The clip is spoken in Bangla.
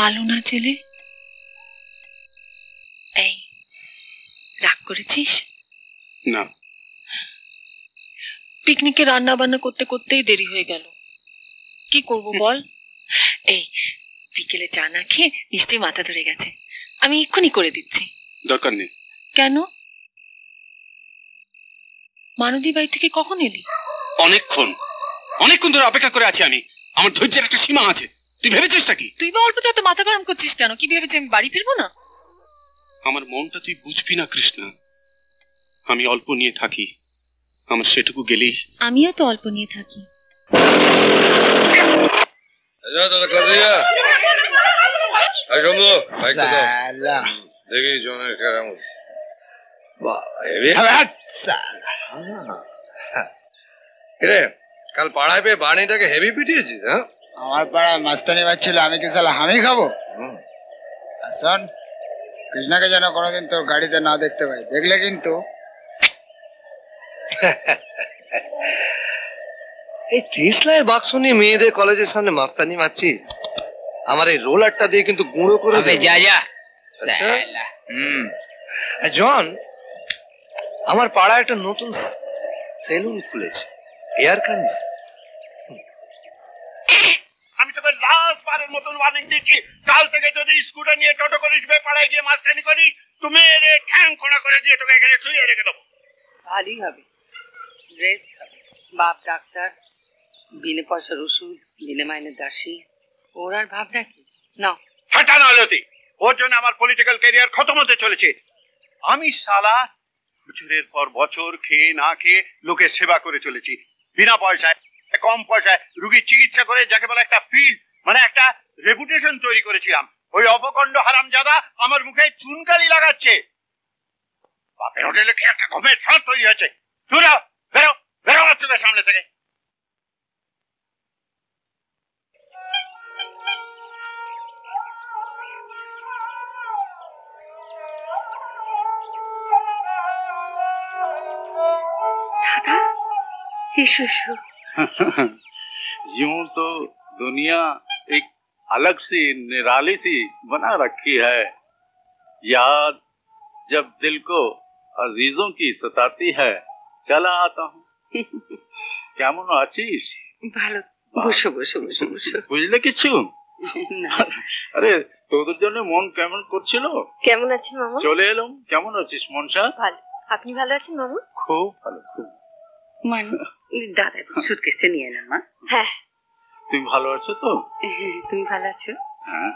আলো না জ্বেলে? এই রাগ করেছিস? না। পিকনিকে রান্না বান্না করতে করতেই দেরি হয়ে গেল, কি করব বল? এই বিকেলে চা না খেয়ে নিশ্চয়ই মাথা ধরে গেছে, আমি এক্ষুনি করে দিচ্ছি। দরকার নেই। কেন? মানদী বাড়ি থেকে কখন এলি? অনেকক্ষণ ধরে অপেক্ষা করে আছি আমি। আমার ধৈর্যের একটা সীমা আছে, তুই ভেবেছিসটা কি? তুই বা অল্পতে এত মাথা গরম করছিস কেন? কি ভেবেছি আমি বাড়ি ফিরবো না? আমার মনটা তুই বুঝবি না কৃষ্ণা, আমি অল্প নিয়ে থাকি, আমার সেটুকু গেলেই। আমিও তো অল্প নিয়ে থাকি। দেখি জনের কেরামত। কাল পাড়ায় পেয়ে বাড়িটাকে হেভি পিটিয়েছিস? হ্যাঁ, আমার পাড়ায় মাস্তানি বাজছিল, আমি কি সালা আমি খাবো? শোন, কৃষ্ণাকে যেন কোনোদিন তোর গাড়িতে না দেখতে পাই, দেখলে কিন্তু। এই 30 লাখের বাক্স নিয়ে মেয়েদের কলেজের সামনে মাস্তানি মারছি, আমার এই রোলারটা দিয়ে কিন্তু গুঁড়ো করে দেবে। যা যা। জন, আমার পাড়ায় একটা নতুন সেলুন খুলেছে, এয়ার কন্ডিশন। আমি তোকে লাস্ট বারের মতন ওয়ার্নিং দিচ্ছি, কাল থেকে যদি স্কুটার নিয়ে টোটো করিস, পাড়ায় গিয়ে মাস্তানি করিস, তুমি ঠ্যাং খোঁড়া করে দিয়ে তোকে এখানে শুয়ে রেখে দেবো। ভালোই হবে, রেস্ট হবে। বাপ ডাক্তার, বিনে পয়সার ওষুধ, বিনে মাইনের দাসী, ওর আর ভাবনা কি? না ফাটা না লতি, ওর জন্য আমার পলিটিক্যাল ক্যারিয়ার খতম হতে চলেছে। আমি সালা বছরের পর বছর খেয়ে না খেয়ে লোকের সেবা করে চলেছি, বিনা পয়সায়, কম পয়সায় রুগীর চিকিৎসা করে, যাকে বলে একটা ফিল্ড, মানে একটা রেপুটেশন তৈরি করেছিলাম। ওই অপকণ্ড হারামজাদা আমার মুখে চুনকালি লাগাচ্ছে। বাপের হোটেলে খেয়ে একটা ঘুমের স্বাদ তৈরি হয়েছে। বেরো বেরো বেরো আমার চোখের সামনে থেকে। यूं तो दुनिया एक अलग सी निराली सी बना रखी है, याद जब दिल को अजीजों की सताती है, चला आता हूँ। কেমন আছিস? ভালো, বসো বসো বসো বসো। বুঝলে কিছু? আরে তোদের জন্য মন কেমন করছিল। কেমন আছেন মামা? চলে এলাম। কেমন আছিস মনসা? ভালো, আপনি ভালো আছেন মামা? খুব ভালো, খুব। মানে দাদা সুটকেসটা নিয়ে এলাম মা। হ্যাঁ। তুমি ভালো আছো তো? তুমি ভালো আছো? হ্যাঁ।